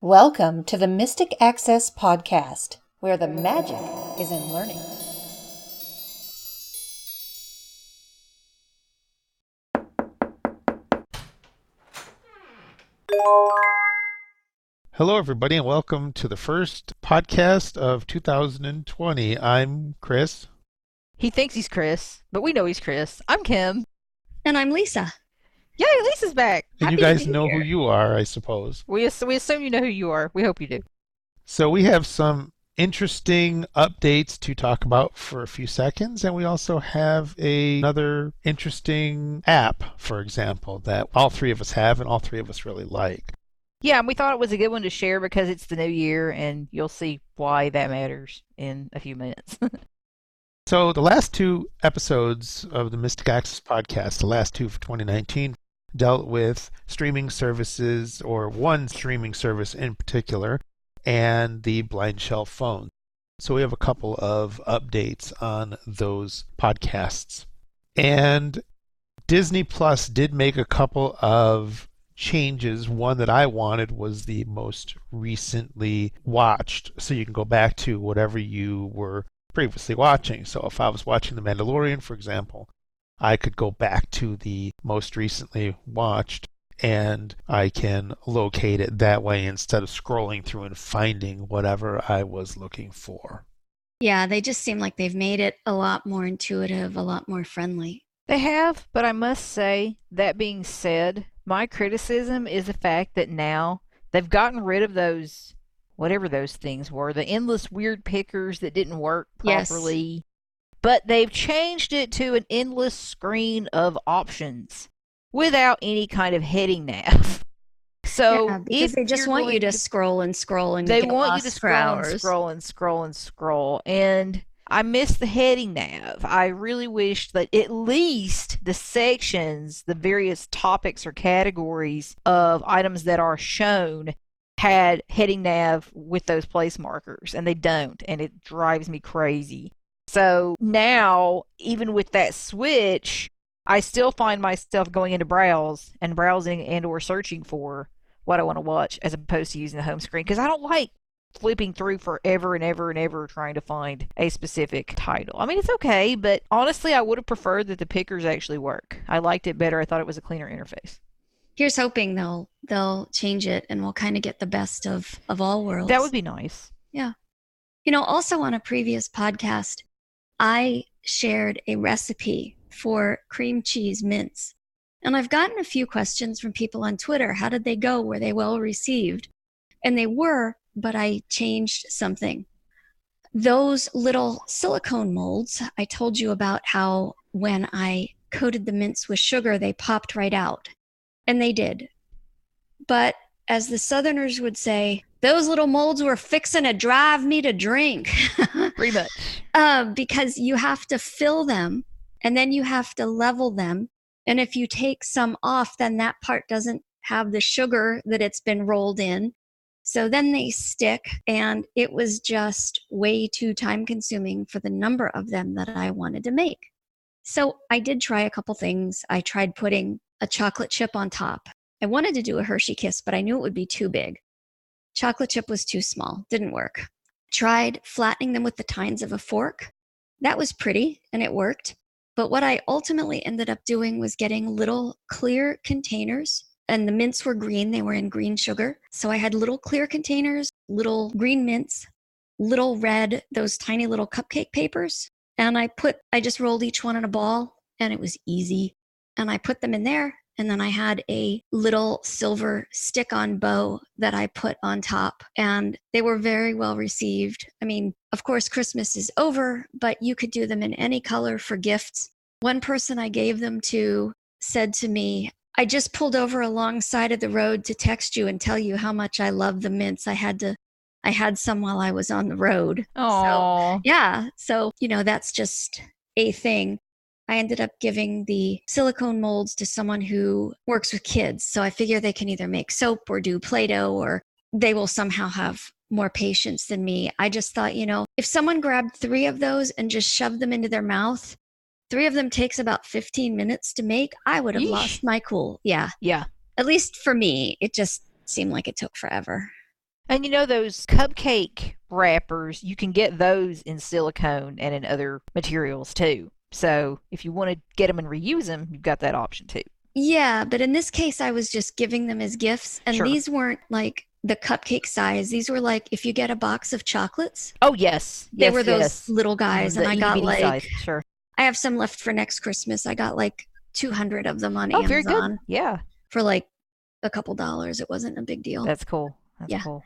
Welcome to the Mystic Access Podcast, where the magic is in learning. Hello, everybody, and welcome to the first podcast of 2020. I'm Chris. He thinks he's Chris, but we know he's Chris. I'm Kim. And I'm Lisa. Yay, Lisa's back. And you Happy to guys be know here. who you are, I suppose. We assume you know who you are. We hope you do. So we have some interesting updates to talk about for a few seconds, and we also have another interesting app, for example, that all three of us have and all three of us really like. Yeah, and we thought it was a good one to share because it's the new year, and you'll see why that matters in a few minutes. So the last two episodes of the Mystic Access podcast, the last two for 2019, dealt with streaming services, or one streaming service in particular, and the blind shelf phone. So we have a couple of updates on those podcasts. And Disney Plus did make a couple of changes. One that I wanted was the most recently watched, so you can go back to whatever you were previously watching. So if I was watching The Mandalorian, for example, I could go back to the most recently watched and I can locate it that way instead of scrolling through and finding whatever I was looking for. Yeah, they just seem like they've made it a lot more intuitive, a lot more friendly. They have, but I must say, that being said, my criticism is the fact that now they've gotten rid of those, whatever those things were, the endless weird pickers that didn't work Yes. properly. But they've changed it to an endless screen of options without any kind of heading nav. So Yeah, because if they just you're want you going to scroll and scroll and they get want you lost to for scroll and hours. scroll and scroll and scroll. And I miss the heading nav. I really wish that at least the sections, the various topics or categories of items that are shown had heading nav with those place markers, and they don't, and it drives me crazy. So now, even with that switch, I still find myself going into browse and browsing and or searching for what I want to watch as opposed to using the home screen, because I don't like flipping through forever and ever and ever trying to find a specific title. I mean, it's okay, but honestly, I would have preferred that the pickers actually work. I liked it better. I thought it was a cleaner interface. Here's hoping they'll change it and we'll kind of get the best of all worlds. That would be nice. Yeah. You know, also on a previous podcast, I shared a recipe for cream cheese mince. And I've gotten a few questions from people on Twitter. How did they go? Were they well received? And they were, but I changed something. Those little silicone molds, I told you about how when I coated the mince with sugar, they popped right out. And they did. But as the Southerners would say, those little molds were fixing to drive me to drink. Pretty much. Because you have to fill them and then you have to level them. And if you take some off, then that part doesn't have the sugar that it's been rolled in. So then they stick, and it was just way too time consuming for the number of them that I wanted to make. So I did try a couple things. I tried putting a chocolate chip on top. I wanted to do a Hershey Kiss, but I knew it would be too big. Chocolate chip was too small. Didn't work. Tried flattening them with the tines of a fork. That was pretty, and it worked. But what I ultimately ended up doing was getting little clear containers, and the mints were green. They were in green sugar. So I had little clear containers, little green mints, little red, those tiny little cupcake papers. And I just rolled each one in a ball, and it was easy. And I put them in there. And then I had a little silver stick-on bow that I put on top. And they were very well received. I mean, of course, Christmas is over, but you could do them in any color for gifts. One person I gave them to said to me, I just pulled over alongside of the road to text you and tell you how much I love the mints. I had some while I was on the road. Aww. So, yeah. So, that's just a thing. I ended up giving the silicone molds to someone who works with kids. So I figure they can either make soap or do Play-Doh, or they will somehow have more patience than me. I just thought, if someone grabbed 3 of those and just shoved them into their mouth, 3 of them takes about 15 minutes to make, I would have Yeesh. lost my cool. Yeah. Yeah. At least for me, it just seemed like it took forever. And you know those cupcake wrappers, you can get those in silicone and in other materials too. So if you want to get them and reuse them, you've got that option too. Yeah, but in this case, I was just giving them as gifts, and Sure. these weren't like the cupcake size. These were like if you get a box of chocolates, Oh, yes. they Yes, were those yes. little guys, The and I itty got bitty like size. Sure. I have some left for next Christmas. I got like 200 of them on Oh, very good. Amazon Yeah. for like a couple dollars. It wasn't a big deal. That's cool. That's Yeah. cool.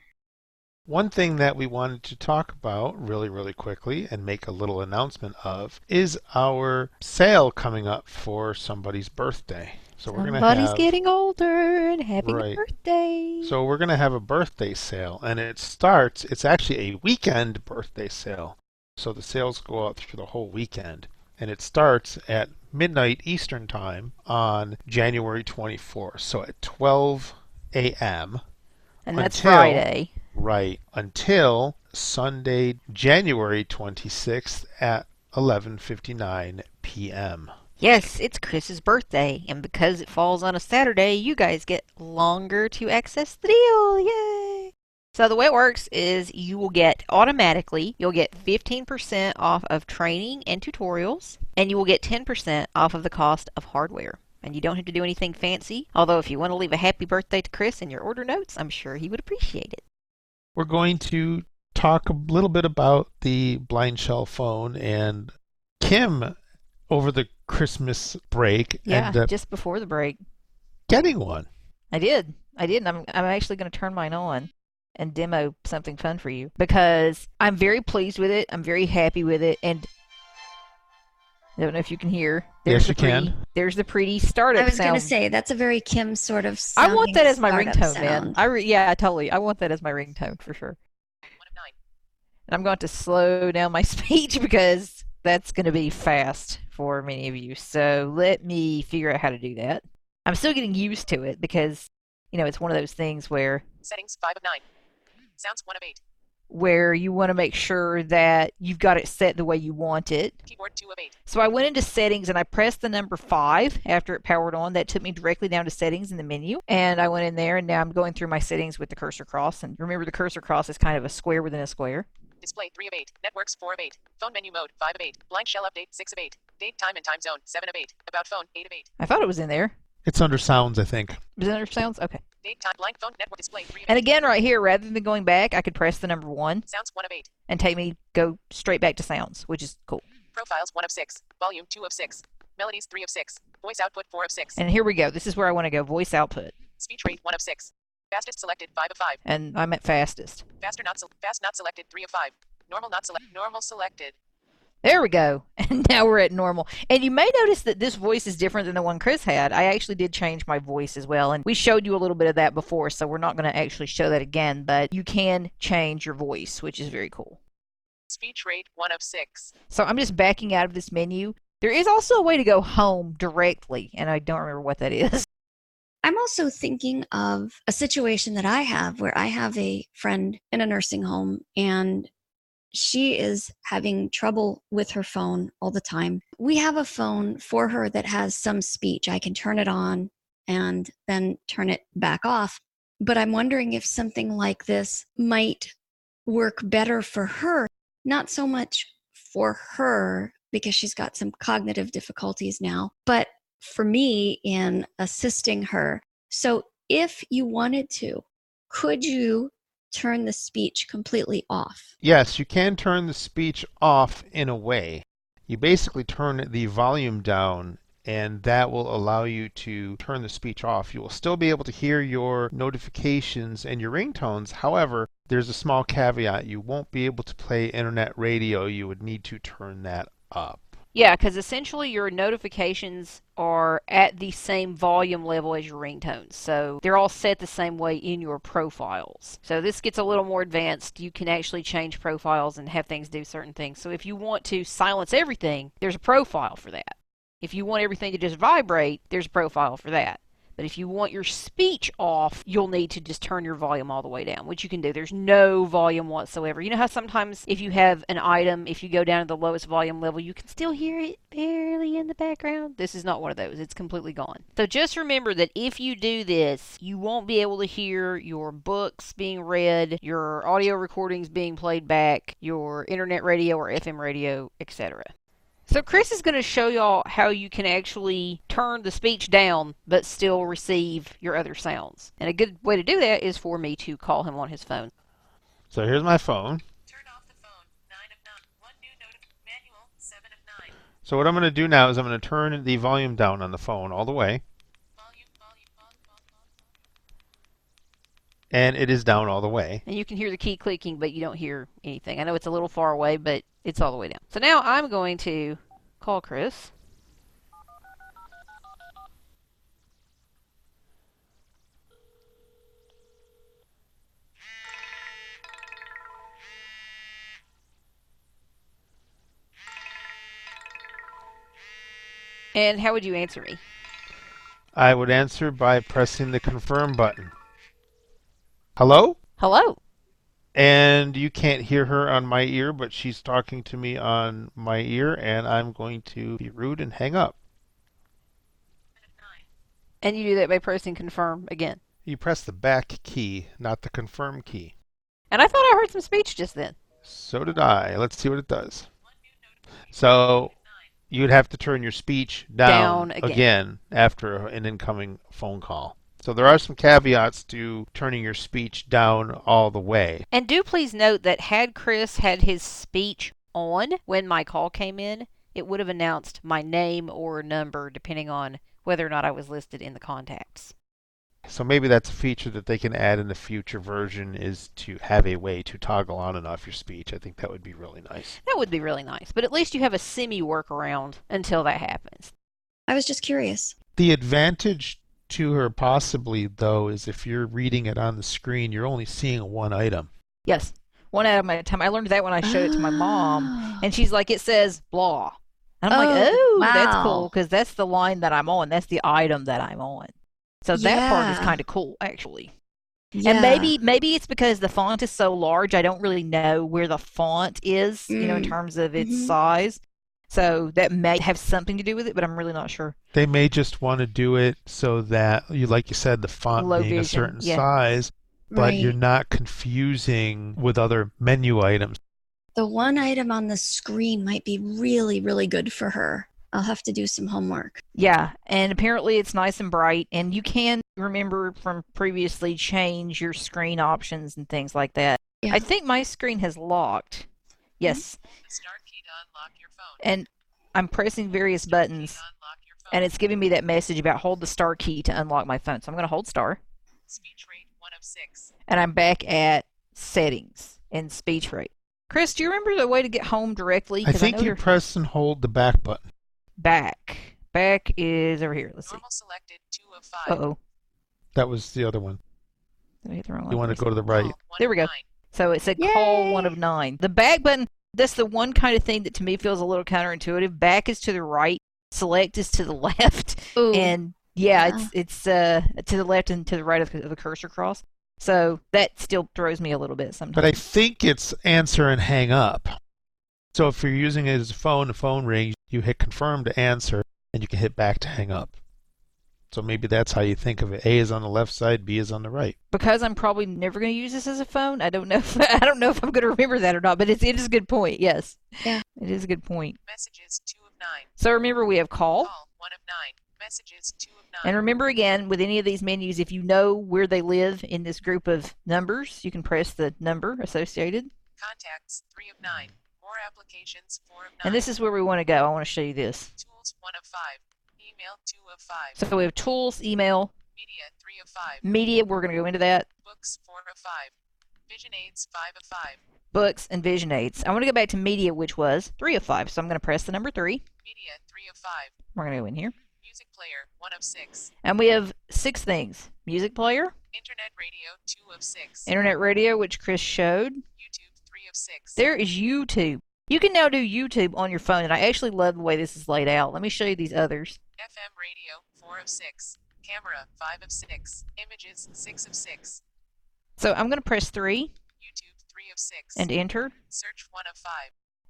One thing that we wanted to talk about really, really quickly and make a little announcement of is our sale coming up for somebody's birthday. So we're going to Somebody's have getting older and having Right. a birthday. So we're going to have a birthday sale, and it's actually a weekend birthday sale. So the sales go out through the whole weekend, and it starts at midnight Eastern time on January 24th. So at 12 a.m. And that's until- Friday. Right, until Sunday, January 26th at 11:59 p.m. Yes, it's Chris's birthday, and because it falls on a Saturday, you guys get longer to access the deal. Yay! So the way it works is you'll get 15% off of training and tutorials, and you will get 10% off of the cost of hardware. And you don't have to do anything fancy, although if you want to leave a happy birthday to Chris in your order notes, I'm sure he would appreciate it. We're going to talk a little bit about the blind shell phone, and Kim over the Christmas break Yeah, ended up just before the break. getting one. I did. And I'm actually going to turn mine on and demo something fun for you because I'm very pleased with it. I'm very happy with it. And I don't know if you can hear. Yes, you can. There's the pretty startup I was going sound. to say that's a very Kim sort of. I want that as my startup ringtone, man. sound. Yeah, totally. I want that as my ringtone for sure. And I'm going to slow down my speech because that's going to be fast for many of you. So let me figure out how to do that. I'm still getting used to it because, it's one of those things where Settings 5 of 9. Sounds 1 of 8. where you want to make sure that you've got it set the way you want it. Keyboard 2 of 8. So I went into settings and I pressed the number 5 after it powered on. That took me directly down to settings in the menu. And I went in there and now I'm going through my settings with the cursor cross. And remember the cursor cross is kind of a square within a square. Display 3 of 8. Networks 4 of 8. Phone menu mode 5 of 8. Blind shell update 6 of 8. Date, time, and time zone 7 of 8. About phone 8 of 8. I thought it was in there. It's under sounds, I think. Was it under sounds? Okay. Date, time, blank phone network display 3 of 8. And again, right here, rather than going back, I could press the number 1 Sounds 1 of 8. and go straight back to sounds, which is cool. Profiles 1 of 6. Volume 2 of 6. Melodies 3 of 6. Voice output 4 of 6. And here we go. This is where I want to go. Voice output. Speech rate 1 of 6. Fastest selected 5 of 5. And I'm at fastest. Fast not selected 3 of 5. Normal selected. There we go. And now we're at normal. And you may notice that this voice is different than the one Chris had. I actually did change my voice as well. And we showed you a little bit of that before, so we're not going to actually show that again. But you can change your voice, which is very cool. Speech rate 1 of 6. So I'm just backing out of this menu. There is also a way to go home directly, and I don't remember what that is. I'm also thinking of a situation that I have where I have a friend in a nursing home and she is having trouble with her phone all the time. We have a phone for her that has some speech. I can turn it on and then turn it back off. But I'm wondering if something like this might work better for her, not so much for her because she's got some cognitive difficulties now, but for me in assisting her. So if you wanted to, could you turn the speech completely off? Yes, you can turn the speech off in a way. You basically turn the volume down, and that will allow you to turn the speech off. You will still be able to hear your notifications and your ringtones. However, there's a small caveat. You won't be able to play internet radio. You would need to turn that up. Yeah, because essentially your notifications are at the same volume level as your ringtones. So they're all set the same way in your profiles. So this gets a little more advanced. You can actually change profiles and have things do certain things. So if you want to silence everything, there's a profile for that. If you want everything to just vibrate, there's a profile for that. But if you want your speech off, you'll need to just turn your volume all the way down, which you can do. There's no volume whatsoever. You know how sometimes if you have an item, if you go down to the lowest volume level, you can still hear it barely in the background? This is not one of those. It's completely gone. So just remember that if you do this, you won't be able to hear your books being read, your audio recordings being played back, your internet radio or FM radio, etc. So Chris is going to show y'all how you can actually turn the speech down but still receive your other sounds. And a good way to do that is for me to call him on his phone. So here's my phone. Turn off the phone. 9 of 9. One new manual. 7 of 9. So what I'm going to do now is I'm going to turn the volume down on the phone all the way. Volume. And it is down all the way. And you can hear the key clicking, but you don't hear anything. I know it's a little far away, but it's all the way down. So now I'm going to call Chris. And how would you answer me? I would answer by pressing the confirm button. Hello? Hello. And you can't hear her on my ear, but she's talking to me on my ear, and I'm going to be rude and hang up. And you do that by pressing confirm again. You press the back key, not the confirm key. And I thought I heard some speech just then. So did I. Let's see what it does. So you'd have to turn your speech down again after an incoming phone call. So there are some caveats to turning your speech down all the way. And do please note that had Chris had his speech on when my call came in, it would have announced my name or number depending on whether or not I was listed in the contacts. So maybe that's a feature that they can add in the future version, is to have a way to toggle on and off your speech. I think that would be really nice. That would be really nice, but at least you have a semi-workaround until that happens. I was just curious. The advantage to her possibly, though, is if you're reading it on the screen, you're only seeing one item. Yes. One item at a time. I learned that when I showed it to my mom, and she's like, it says blah. And I'm like, oh, that's wow. cool, because that's the line that I'm on. That's the item that I'm on. So that part is Yeah. kind of cool, actually. Yeah. And maybe it's because the font is so large, I don't really know where the font is, in terms of its size. So that may have something to do with it, but I'm really not sure. They may just want to do it so that, like you said, the font Low being a vision, certain yeah. size, but Right. you're not confusing with other menu items. The one item on the screen might be really, really good for her. I'll have to do some homework. Yeah, and apparently it's nice and bright, and you can, remember from previously, change your screen options and things like that. Yeah. I think my screen has locked. Yes, Hold the start key to unlock your phone. and I'm pressing various buttons, Unlock your phone. and it's giving me that message about hold the star key to unlock my phone. So I'm going to hold star, Speech rate 1 of 6. and I'm back at settings and speech rate. Chris, do you remember the way to get home directly? I 'Cause think know you you're press and hold the back button. back. Back is over here. Let's see. Normal selected 2 of 5. Uh-oh. That was the other one. Did I hit the wrong one? You want to Where's go to the right. Call 1 There we of go. 9. So it said call Yay! 1 of 9. The back button, that's the one kind of thing that to me feels a little counterintuitive. Back is to the right, select is to the left, Ooh. and it's to the left and to the right of the cursor cross. So that still throws me a little bit sometimes. But I think it's answer and hang up. So if you're using it as a phone, the phone rings, you hit confirm to answer, and you can hit back to hang up. So maybe that's how you think of it. A is on the left side, B is on the right. Because I'm probably never going to use this as a phone, I don't know if I'm going to remember that or not, but it is a good point, yes. Yeah. It is a good point. Messages 2 of 9. So remember, we have call. Call 1 of 9. Messages 2 of 9. And remember again, with any of these menus, if you know where they live in this group of numbers, you can press the number associated. Contacts 3 of 9. More applications 4 of 9. And this is where we want to go. I want to show you this. Tools 1 of 5. Email 2 of 5. So we have tools, email, Media 3 of 5. media, we're going to go into that, Books 4 of 5. Vision aids 5 of 5. books, and vision aids. I want to go back to media, which was 3 of 5. So I'm going to press the number 3. Media 3 of 5. We're going to go in here. Music player 1 of 6. And we have 6 things. Music player, Internet radio 2 of 6. internet radio, which Chris showed. YouTube 3 of 6. There is YouTube. You can now do YouTube on your phone, and I actually love the way this is laid out. Let me show you these others. FM radio 4 of 6. Camera, 5 of 6. Images, 6 of 6. So I'm going to press 3 YouTube, 3 of 6. and enter. Search, 1 of 5.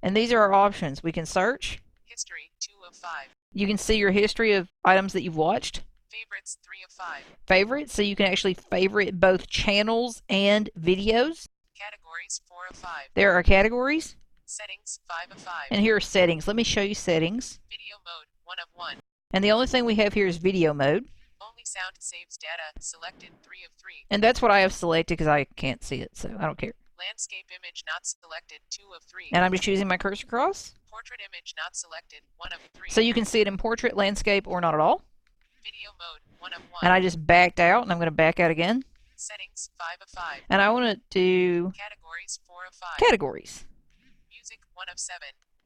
And these are our options. We can search. History, 2 of 5. You can see your history of items that you've watched. Favorites, 3 of 5. Favorites, so you can actually favorite both channels and videos. Categories, 4 of 5. There are categories. Settings, 5 of 5. And here are settings. Let me show you settings. Video mode, 1 of 1. And the only thing we have here is video mode. Only sound saves data, selected, 3 of 3. And that's what I have selected because I can't see it, so I don't care. Landscape image not selected, 2 of 3. And I'm just using my cursor cross. Portrait image not selected, 1 of 3. So you can see it in portrait, landscape, or not at all. Video mode, 1 of 1. And I just backed out, and I'm going to back out again. Settings, 5 of 5. And I want to do Categories, 4 of 5. categories. Music, 1 of 7.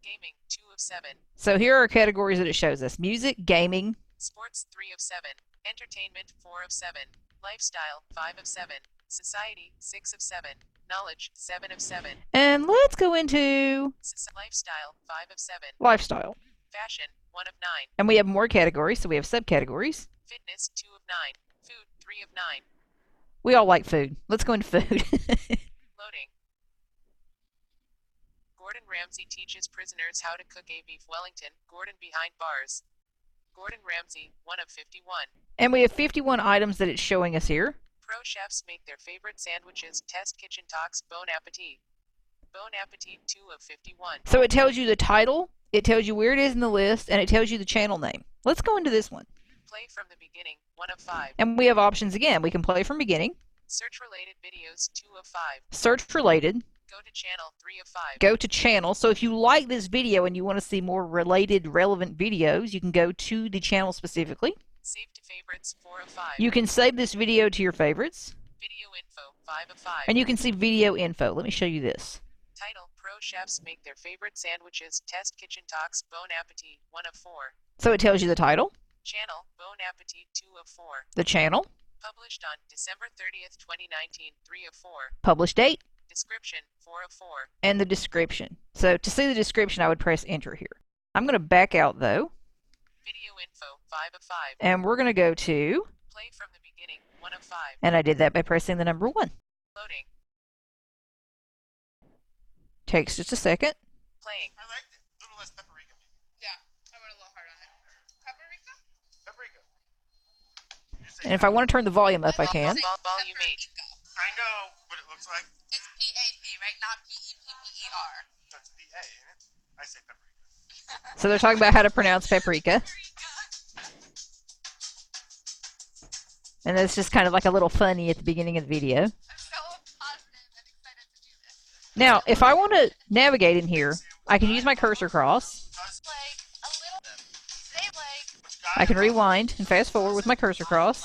Gaming, 2 of 7. So here are categories that it shows us. Music, gaming, Sports, 3 of 7. Entertainment, 4 of 7. Lifestyle, 5 of 7. Society, 6 of 7. Knowledge, 7 of 7. and let's go into Lifestyle, 5 of 7. lifestyle. Fashion, 1 of 9. And we have more categories, so we have subcategories. Fitness, 2 of 9. Food, 3 of 9. We all like food. Let's go into food. Loading. Gordon Ramsay teaches prisoners how to cook a beef Wellington. Gordon behind bars. Gordon Ramsay, 1 of 51. And we have 51 items that it's showing us here. Pro chefs make their favorite sandwiches. Test kitchen talks. Bon appetit. Bon appetit, 2 of 51. So it tells you the title, it tells you where it is in the list, and it tells you the channel name. Let's go into this one. Play from the beginning, 1 of 5. And we have options again. We can play from beginning, Search related videos, 2 of 5. search related, Go to channel, 3 of 5. go to channel. So if you like this video and you want to see more related, relevant videos, you can go to the channel specifically. Save to favorites, 4 of 5. You can save this video to your favorites, Video info, 5 of 5. and you can see video info. Let me show you this. Title, Pro chefs make their favorite sandwiches. Test kitchen talks. Bon appetit, 1 of 4. So it tells you the title, Channel, Bon appetit, 2 of 4. the channel, Published on December 30th, 2019, 3 of 4. published date, Description, 4 of 4. and the description. So to see the description, I would press enter here. I'm going to back out though, Video info, 5 of 5. and we're going to go to, Play from the beginning, 1 of 5. and I did that by pressing the number 1. Loading. Takes just a second. Playing. I liked it. A little less paprika. Yeah, I went a little hard on it. Paprika? Paprika. And if I want to turn the volume up, I can. Volume 8. I know what it looks like. It's P-A-P, right? Not P-E-P-P-E-R. That's PA, ain't it? I say paprika. So they're talking about how to pronounce paprika. And that's just kind of like a little funny at the beginning of the video. I'm so positive and excited to do this. Now, if I want to navigate in here, I can use my cursor cross. Like, a little, say like, I can rewind and fast forward with my cursor cross.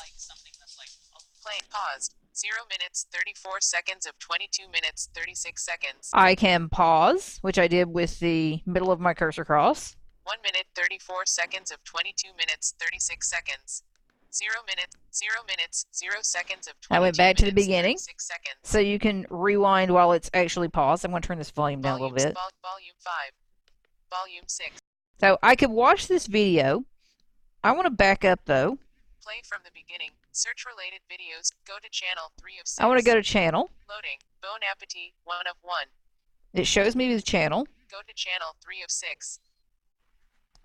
Playing. Paused. 0 minutes, 34 seconds of 22 minutes, 36 seconds. I can pause, which I did with the middle of my cursor cross. 1 minute, 34 seconds of 22 minutes, 36 seconds. 0 minutes, 0 minutes, 0 seconds of 22 I went back to the minutes, beginning. 36 seconds. So you can rewind while it's actually paused. I'm going to turn this volume down a little bit. Volume 5. Volume 6. So I could watch this video. I want to back up though. Play from the beginning. Search related videos. Go to channel 3 of 6. I want to go to channel. Loading. Bon appetit, 1 of 1. It shows me the channel. Go to channel 3 of 6.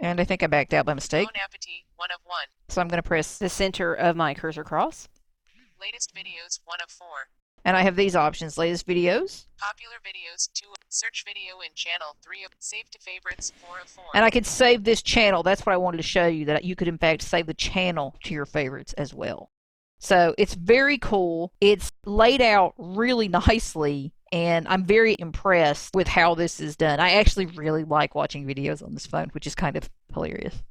And I think I backed out by mistake. Bon appetit, 1 of 1. So I'm going to press The center of my cursor cross. Latest videos, 1 of 4. and I have these options. Latest videos. Popular videos, 2. Search video in channel 3 of. Save to favorites, 4 of 4. And I could save this channel. That's what I wanted to show you, that you could in fact save the channel to your favorites as well. So it's very cool. It's laid out really nicely, and I'm very impressed with how this is done. I actually really like watching videos on this phone, which is kind of hilarious.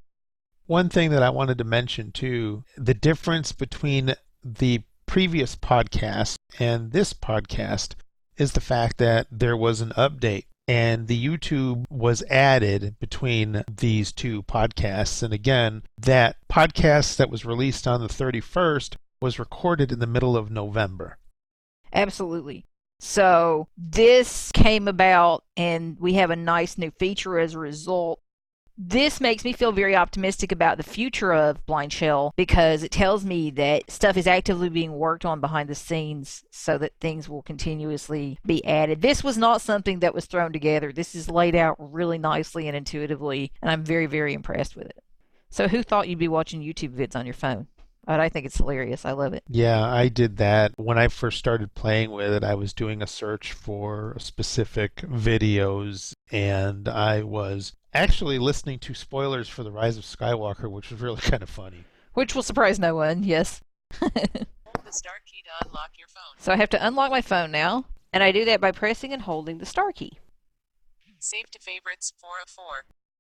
One thing that I wanted to mention too, the difference between the previous podcast and this podcast is the fact that there was an update and the YouTube was added between these two podcasts. And again, that podcast that was released on the 31st was recorded in the middle of November. Absolutely. So this came about, and we have a nice new feature as a result. This makes me feel very optimistic about the future of Blind Shell because it tells me that stuff is actively being worked on behind the scenes so that things will continuously be added. This was not something that was thrown together. This is laid out really nicely and intuitively, and I'm very, very impressed with it. So who thought you'd be watching YouTube vids on your phone? But I think it's hilarious. I love it. Yeah, I did that. When I first started playing with it, I was doing a search for specific videos, and I was actually listening to spoilers for The Rise of Skywalker, which was really kind of funny. Which will surprise no one, yes. Hold the star key to unlock your phone. So I have to unlock my phone now. And I do that by pressing and holding the star key. Save to favorites 4 of 4.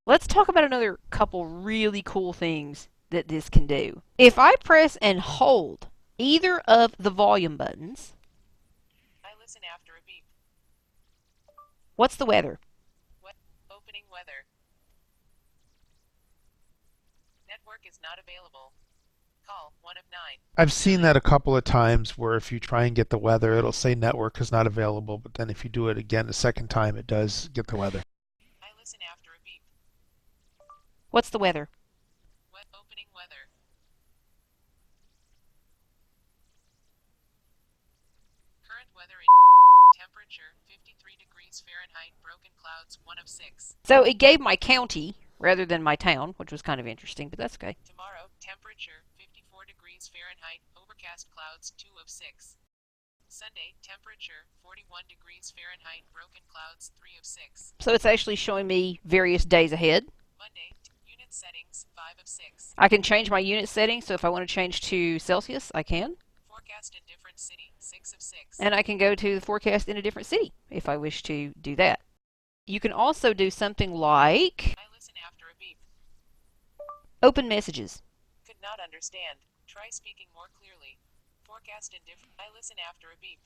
Let's talk about another couple really cool things that this can do. If I press and hold either of the volume buttons, I listen after a beep. what's the weather? Opening weather. Network is not available. Call 1 of 9. I've seen that a couple of times where if you try and get the weather, it'll say network is not available, but then if you do it again a second time, it does get the weather. I listen after a beep. What's the weather? Opening weather. Current weather in temperature 53 degrees Fahrenheit, broken clouds 1 of 6. So it gave my county rather than my town, which was kind of interesting, but that's okay. Tomorrow, temperature 54 degrees Fahrenheit, overcast clouds 2 of 6. Sunday, temperature 41 degrees Fahrenheit, broken clouds 3 of 6. So it's actually showing me various days ahead. Monday, unit settings 5 of 6. I can change my unit settings, so if I want to change to Celsius, I can. Forecast in different city 6 of 6. And I can go to the forecast in a different city if I wish to do that. You can also do something like I listen after a beep. open messages. Could not understand. Try speaking more clearly. Forecast in different. I listen after a beep.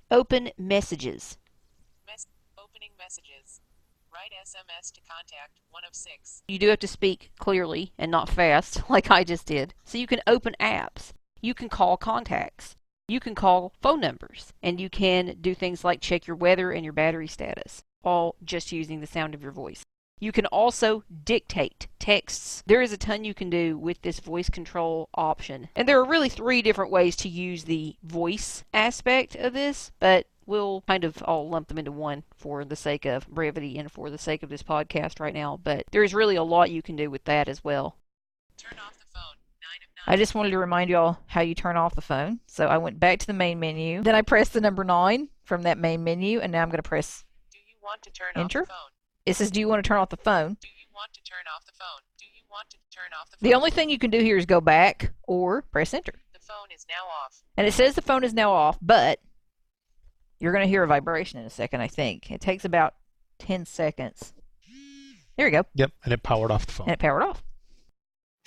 Open messages. Opening messages. Write SMS to contact 1 of 6. You do have to speak clearly and not fast like I just did. So you can open apps. You can call contacts. You can call phone numbers. And you can do things like check your weather and your battery status, all just using the sound of your voice. You can also dictate texts. There is a ton you can do with this voice control option. And there are really 3 different ways to use the voice aspect of this, but we'll kind of all lump them into one for the sake of brevity and for the sake of this podcast right now. But there is really a lot you can do with that as well. Turn off the phone 9 of 9. I just wanted to remind y'all how you turn off the phone. So I went back to the main menu. Then I pressed the number 9 from that main menu, and now I'm going to press Do you want to turn enter. off the phone? It says, do you want to turn off the phone? Do you want to turn off the phone? Do you want to turn off the phone? The only thing you can do here is go back or press enter. The phone is now off. And it says the phone is now off, but you're going to hear a vibration in a second, I think. It takes about 10 seconds. There we go. Yep, and it powered off the phone. And it powered off.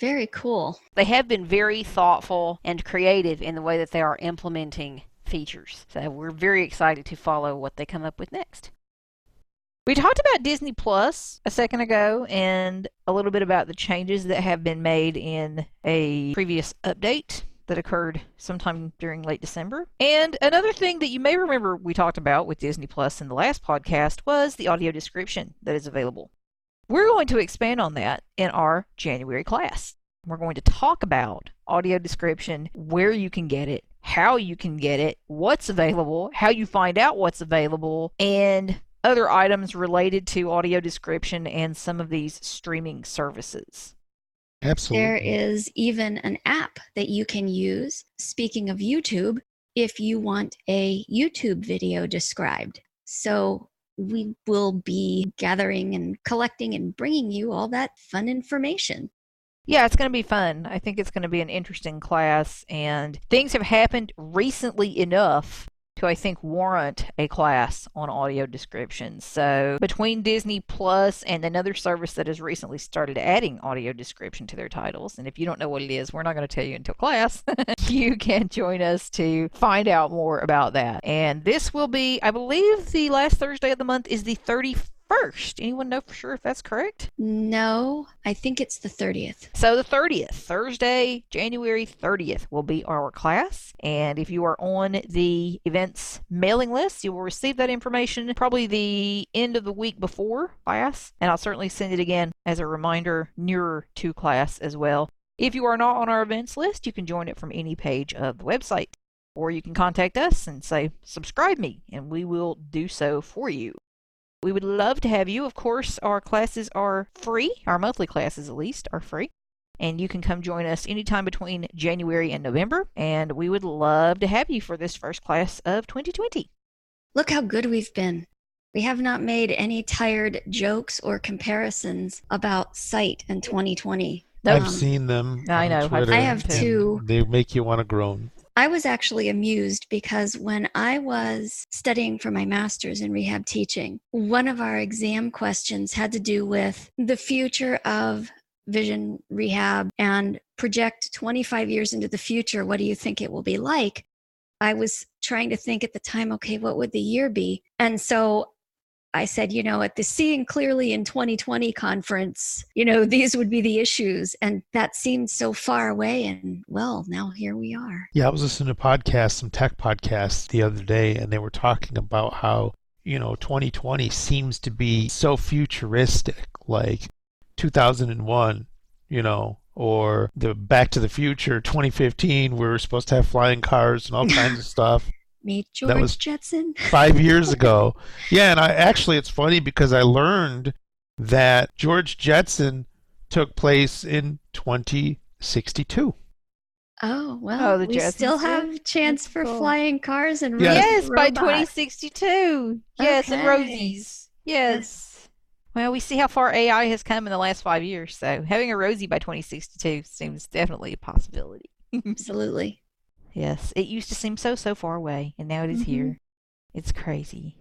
Very cool. They have been very thoughtful and creative in the way that they are implementing features. So we're very excited to follow what they come up with next. We talked about Disney Plus a second ago and a little bit about the changes that have been made in a previous update that occurred sometime during late December. And another thing that you may remember we talked about with Disney Plus in the last podcast was the audio description that is available. We're going to expand on that in our January class. We're going to talk about audio description, where you can get it, how you can get it, what's available, how you find out what's available, and other items related to audio description and some of these streaming services. Absolutely. There is even an app that you can use, speaking of YouTube, if you want a YouTube video described. So we will be gathering and collecting and bringing you all that fun information. Yeah, it's going to be fun. I think it's going to be an interesting class, and things have happened recently enough to, I think, warrant a class on audio description. So between Disney Plus and another service that has recently started adding audio description to their titles, and if you don't know what it is, we're not going to tell you until class, you can join us to find out more about that. And this will be, I believe the last Thursday of the month is the 31st 1st. Anyone know for sure if that's correct? No, I think it's the 30th. So the 30th, Thursday, January 30th, will be our class. And if you are on the events mailing list, you will receive that information probably the end of the week before class. And I'll certainly send it again as a reminder nearer to class as well. If you are not on our events list, you can join it from any page of the website. Or you can contact us and say, subscribe me, and we will do so for you. We would love to have you. Of course, our classes are free. Our monthly classes, at least, are free. And you can come join us anytime between January and November. And we would love to have you for this first class of 2020. Look how good we've been. We have not made any tired jokes or comparisons about sight in 2020. I've seen them. I know. On Twitter, I have and too. They make you want to groan. I was actually amused because when I was studying for my master's in rehab teaching, one of our exam questions had to do with the future of vision rehab and project 25 years into the future. What do you think it will be like? I was trying to think at the time, okay, what would the year be? And so I said, at the Seeing Clearly in 2020 conference, these would be the issues. And that seemed so far away. And well, now here we are. Yeah, I was listening to some tech podcasts the other day, and they were talking about how, 2020 seems to be so futuristic, like 2001, or the Back to the Future 2015, we were supposed to have flying cars and all kinds of stuff. Meet George That was Jetson. 5 years ago. Yeah, and it's funny because I learned that George Jetson took place in 2062. Oh, well, we still have a chance for flying cars and Yes, by robots. 2062. Yes, and Rosies. Yes. Well, we see how far AI has come in the last 5 years, so having a Rosie by 2062 seems definitely a possibility. Absolutely. Yes, it used to seem so far away, and now it is here. It's crazy.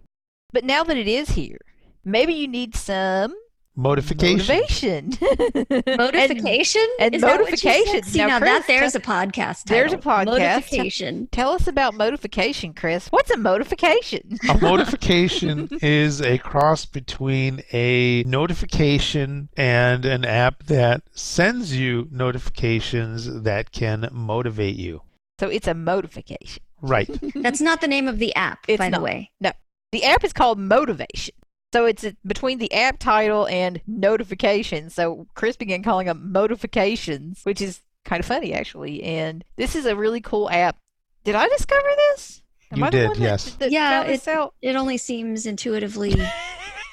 But now that it is here, maybe you need some Motivation. Motification? And Is that what you motifications. said? See, Now, now Chris, there's a podcast title. There's a podcast. Motification. Tell us about motification, Chris. What's a motification? A motification is a cross between a notification and an app that sends you notifications that can motivate you. So it's a motification. Right. That's not the name of the app, by the way. No. The app is called Motivation. So it's between the app title and notification. So Chris began calling them Motifications, which is kind of funny, actually. And this is a really cool app. Did I discover this? You did, yes. It only seems intuitively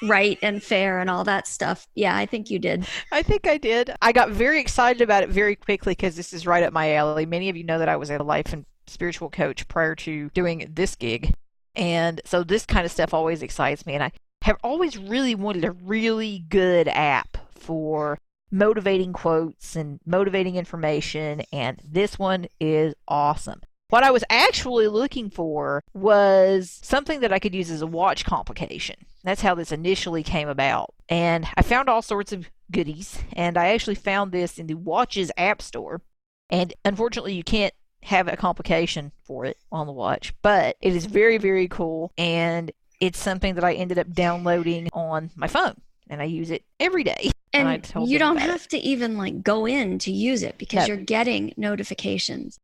right and fair and all that stuff. Yeah, I think you did. I think I did. I got very excited about it very quickly because this is right up my alley. Many of you know that I was a life and spiritual coach prior to doing this gig. And so this kind of stuff always excites me. And I have always really wanted a really good app for motivating quotes and motivating information. And this one is awesome. What I was actually looking for was something that I could use as a watch complication. That's how this initially came about. And I found all sorts of goodies. And I actually found this in the Watches App Store. And unfortunately, you can't have a complication for it on the watch. But it is very, very cool. And it's something that I ended up downloading on my phone. And I use it every day. And you don't have to even go in to use it because you're getting notifications.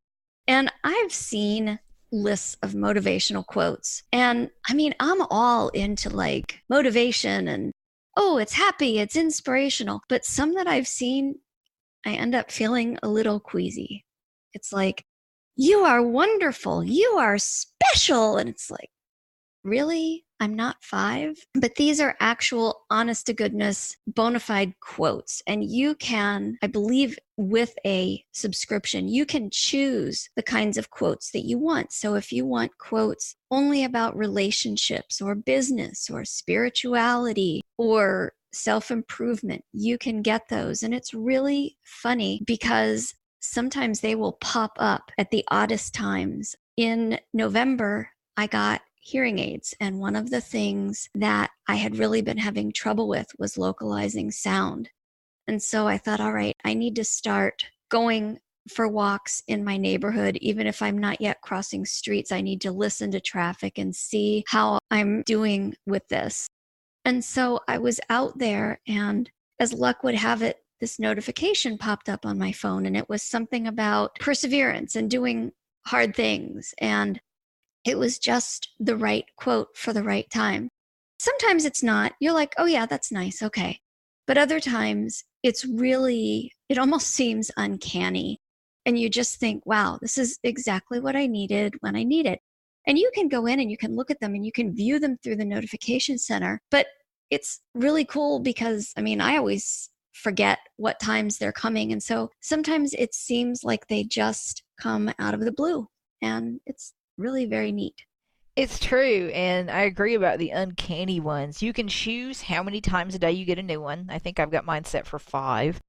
And I've seen lists of motivational quotes. And I mean, I'm all into motivation and, oh, it's happy, it's inspirational. But some that I've seen, I end up feeling a little queasy. It's like, you are wonderful, you are special. And it's like, really? I'm not 5? But these are actual, honest to goodness, bona fide quotes. And you can, I believe, with a subscription, you can choose the kinds of quotes that you want. So if you want quotes only about relationships or business or spirituality or self-improvement, you can get those. And it's really funny because sometimes they will pop up at the oddest times. In November, I got hearing aids. And one of the things that I had really been having trouble with was localizing sound. And so I thought, all right, I need to start going for walks in my neighborhood. Even if I'm not yet crossing streets, I need to listen to traffic and see how I'm doing with this. And so I was out there, and as luck would have it, this notification popped up on my phone, and it was something about perseverance and doing hard things. And it was just the right quote for the right time. Sometimes it's not. You're like, oh, yeah, that's nice. Okay. But other times it's really, it almost seems uncanny. And you just think, wow, this is exactly what I needed when I need it. And you can go in and you can look at them and you can view them through the notification center. But it's really cool because, I mean, I always forget what times they're coming. And so sometimes it seems like they just come out of the blue. And it's really very neat. It's true, and I agree about the uncanny ones. You can choose how many times a day you get a new one. I think I've got mine set for 5.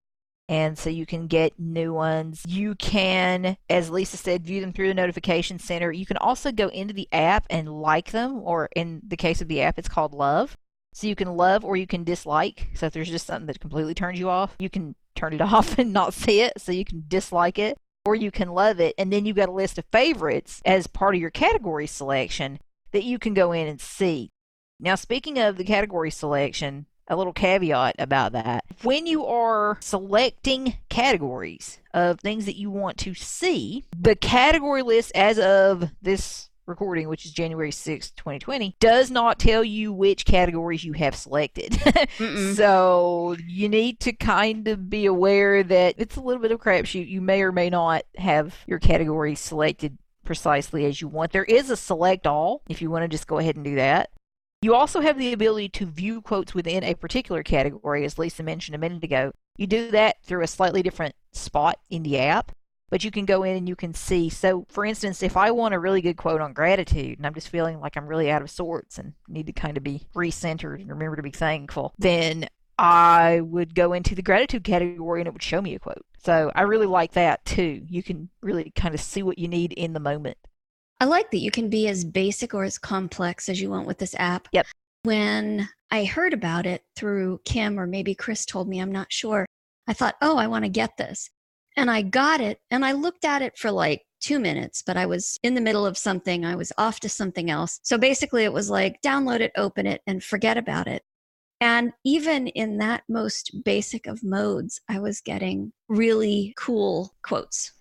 And so you can get new ones. You can, as Lisa said, view them through the notification center. You can also go into the app and like them, or in the case of the app, it's called Love. So you can love or you can dislike. So if there's just something that completely turns you off, you can turn it off and not see it. So you can dislike it, or you can love it. And then you've got a list of favorites as part of your category selection that you can go in and see. Now, speaking of the category selection, a little caveat about that. When you are selecting categories of things that you want to see, the category list as of this recording, which is January 6th, 2020, does not tell you which categories you have selected. So you need to kind of be aware that it's a little bit of a crapshoot. You may or may not have your category selected precisely as you want. There is a select all if you want to just go ahead and do that. You also have the ability to view quotes within a particular category, as Lisa mentioned a minute ago. You do that through a slightly different spot in the app, but you can go in and you can see. So, for instance, if I want a really good quote on gratitude and I'm just feeling like I'm really out of sorts and need to kind of be recentered and remember to be thankful, then I would go into the gratitude category and it would show me a quote. So I really like that too. You can really kind of see what you need in the moment. I like that you can be as basic or as complex as you want with this app. Yep. When I heard about it through Kim, or maybe Chris told me, I'm not sure, I thought, oh, I want to get this. And I got it, and I looked at it for like 2 minutes, but I was in the middle of something. I was off to something else. So basically it was like, download it, open it, and forget about it. And even in that most basic of modes, I was getting really cool quotes.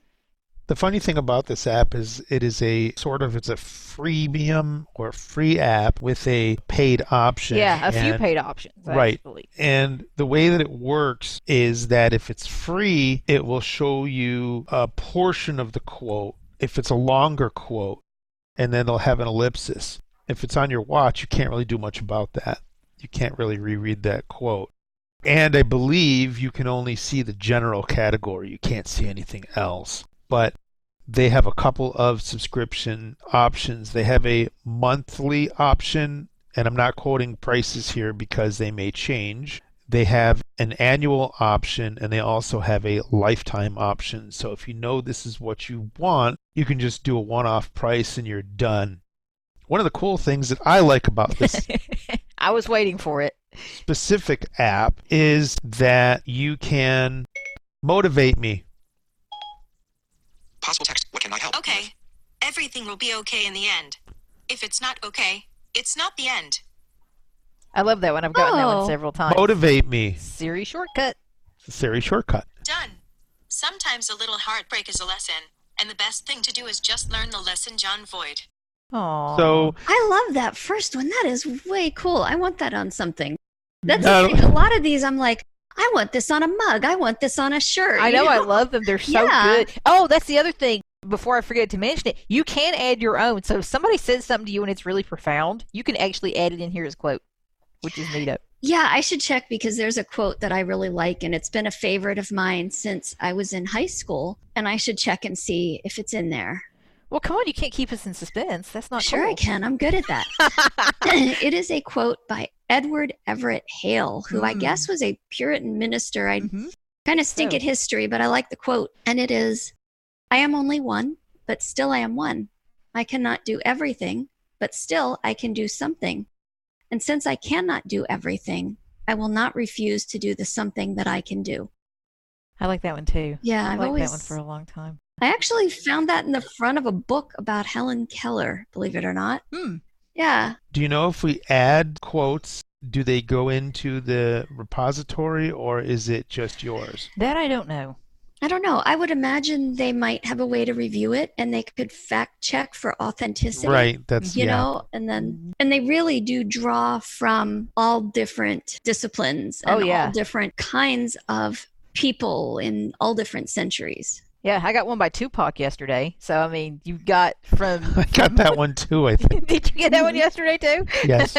The funny thing about this app is it's a freemium or free app with a paid option. Yeah, a few paid options. Right. Actually. And the way that it works is that if it's free, it will show you a portion of the quote. If it's a longer quote, and then they'll have an ellipsis. If it's on your watch, you can't really do much about that. You can't really reread that quote. And I believe you can only see the general category. You can't see anything else. But they have a couple of subscription options. They have a monthly option, and I'm not quoting prices here because they may change. They have an annual option, and they also have a lifetime option. So if you know this is what you want, you can just do a one-off price and you're done. One of the cool things that I like about this I was waiting for it. specific app is that you can motivate me. Possible text. What can I help? Okay. Everything will be okay in the end. If it's not okay, it's not the end. I love that one. I've gotten that one several times. Motivate me. Siri shortcut. It's a Siri shortcut. Done. Sometimes a little heartbreak is a lesson, and the best thing to do is just learn the lesson John Voight. Aww. So I love that first one. That is way cool. I want that on something. That's No. the thing. A lot of these, I'm like, I want this on a mug. I want this on a shirt. I you know, I love them. They're so Yeah. good. Oh, that's the other thing. Before I forget to mention it, you can add your own. So if somebody says something to you and it's really profound, you can actually add it in here as quote, which is neat up. Yeah, I should check because there's a quote that I really like, and it's been a favorite of mine since I was in high school, and I should check and see if it's in there. Well, come on, you can't keep us in suspense. That's not Sure, cool. I can. I'm good at that. It is a quote by Edward Everett Hale, who I guess was a Puritan minister. I kind of stink at history, but I like the quote. And it is, I am only one, but still I am one. I cannot do everything, but still I can do something. And since I cannot do everything, I will not refuse to do the something that I can do. I like that one too. Yeah, I've I've liked always that one for a long time. I actually found that in the front of a book about Helen Keller, believe it or not. Yeah. do you know if we add quotes do they go into the repository or is it just yours? That I don't know. I don't know. I would imagine they might have a way to review it and they could fact check for authenticity. Right. That's You know, and they really do draw from all different disciplines and all different kinds of people in all different centuries. Yeah, I got one by Tupac yesterday. So, I mean, you got from... I got that one too, I think. Did you get that one yesterday too? Yes.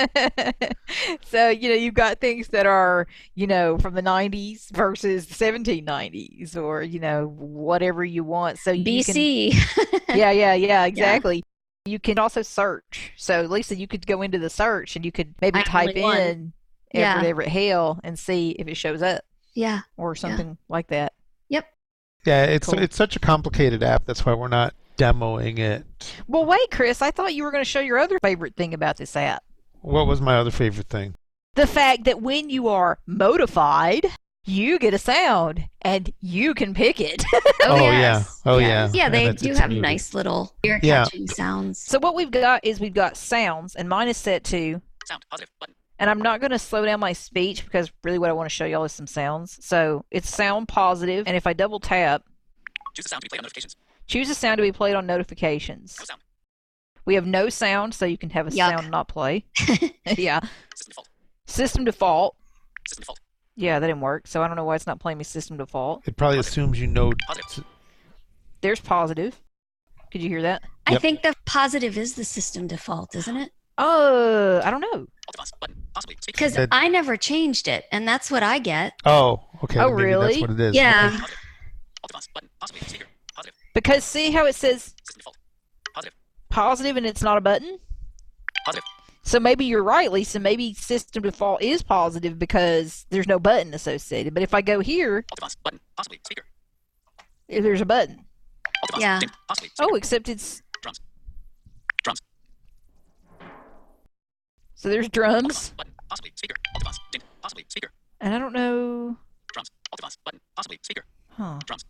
So, you've got things that are, from the 90s versus the 1790s or, whatever you want. So BC. Yeah, exactly. Yeah. You can also search. So, Lisa, you could go into the search and you could maybe type in Everett Hale and see if it shows up. Yeah. Or something like that. Yep. Yeah, it's such a complicated app. That's why we're not demoing it. Well, wait, Chris. I thought you were going to show your other favorite thing about this app. What was my other favorite thing? The fact that when you are motified, you get a sound and you can pick it. Yes. Yeah. Yeah, they do have nice little ear-catching sounds. So what we've got sounds, and mine is set to Sound positive button. And I'm not going to slow down my speech because really what I want to show y'all is some sounds. So it's sound positive, and if I double tap, Choose a sound to be played on notifications. Choose a sound to be played on notifications. No sound. We have no sound, so you can have a sound not play. Yeah. System default. System default. System default. Yeah, that didn't work. So I don't know why it's not playing me system default. It probably assumes you know. Positive. There's positive. Could you hear that? I think the positive is the system default, isn't it? I don't know. Button. Possibly. Speaker. Because I never changed it, and that's what I get. Oh, okay. Oh, maybe really? That's what it is. Yeah. Okay. Button. Possibly. Speaker. Positive. Because see how it says System default. Positive. positive and it's not a button? Positive. So maybe you're right, Lisa. Maybe system default is positive because there's no button associated. But if I go here, Button. Possibly. Speaker. if there's a button. Yeah. Possibly. Speaker. Oh, except it's... Drums. So there's drums. Button. Possibly. Speaker. Possibly. Speaker. And I don't know... Drums. Button. Possibly. Speaker. Huh. Drums.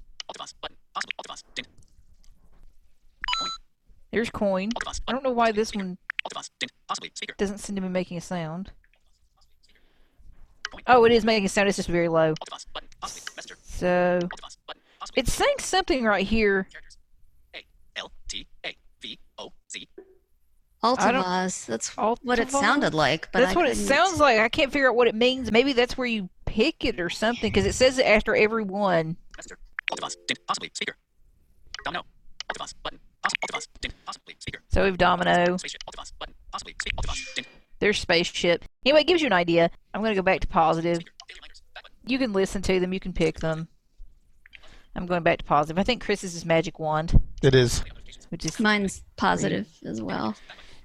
Button. Possibly. Ding. There's coin. I don't know why this one Ding. Possibly. Speaker. doesn't seem to be making a sound. Oh, it is making a sound. It's just very low. Button. Possibly. Messenger. So Button. Possibly. it's saying something right here. Characters. A-L-T-A-V-O-Z. Altavaz. That's what it Altavaz? sounded like. But That's what it sounds like. I can't figure out what it means. Maybe that's where you pick it or something, because it says it after every one. Messenger. Ding. Possibly. Speaker. Domino. Button. Ding. Possibly. Speaker. So we have domino. Spaceship. Button. Possibly. Ding. There's spaceship. Anyway, it gives you an idea. I'm going to go back to positive. Daily reminders. Back button. You can listen to them. You can pick them. I'm going back to positive. I think Chris's is magic wand, It is. which is... Mine's positive as well.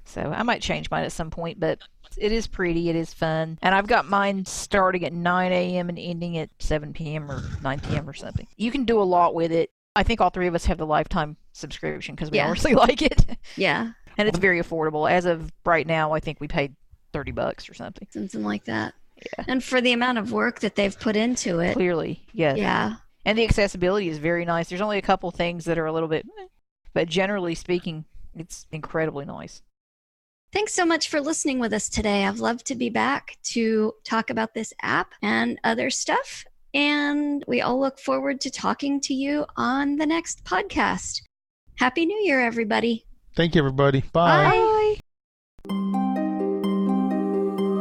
So I might change mine at some point, but it is pretty. It is fun. And I've got mine starting at 9 a.m. and ending at 7 p.m. or 9 p.m. or something. You can do a lot with it. I think all three of us have the lifetime subscription because we honestly like it. Yeah. And it's very affordable. As of right now, I think we paid $30 or something. Something like that. Yeah. And for the amount of work that they've put into it. Clearly, yes. Yeah. And the accessibility is very nice. There's only a couple things that are a little bit, but generally speaking, it's incredibly nice. Thanks so much for listening with us today. I've loved to be back to talk about this app and other stuff. And we all look forward to talking to you on the next podcast. Happy New Year, everybody. Thank you, everybody. Bye. Bye.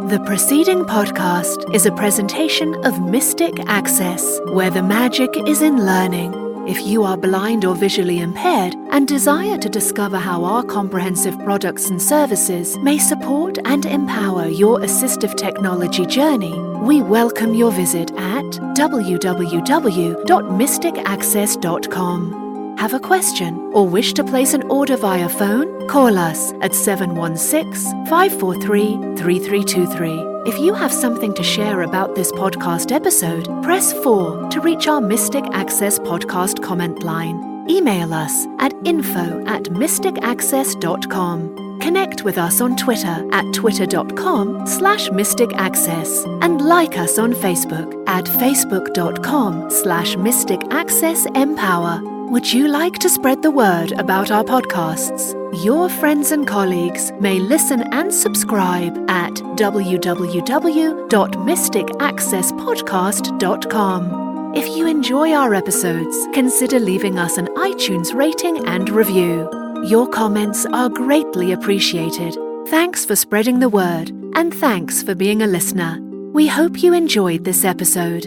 The preceding podcast is a presentation of Mystic Access, where the magic is in learning. If you are blind or visually impaired and desire to discover how our comprehensive products and services may support and empower your assistive technology journey, we welcome your visit at www.mysticaccess.com. Have a question or wish to place an order via phone? Call us at 716-543-3323. If you have something to share about this podcast episode, press 4 to reach our Mystic Access podcast comment line. Email us at info@mysticaccess.com. Connect with us on Twitter at twitter.com/mysticaccess and like us on Facebook at facebook.com/mysticaccessempower. Would you like to spread the word about our podcasts? Your friends and colleagues may listen and subscribe at www.mysticaccesspodcast.com. If you enjoy our episodes, consider leaving us an iTunes rating and review. Your comments are greatly appreciated. Thanks for spreading the word, and thanks for being a listener. We hope you enjoyed this episode.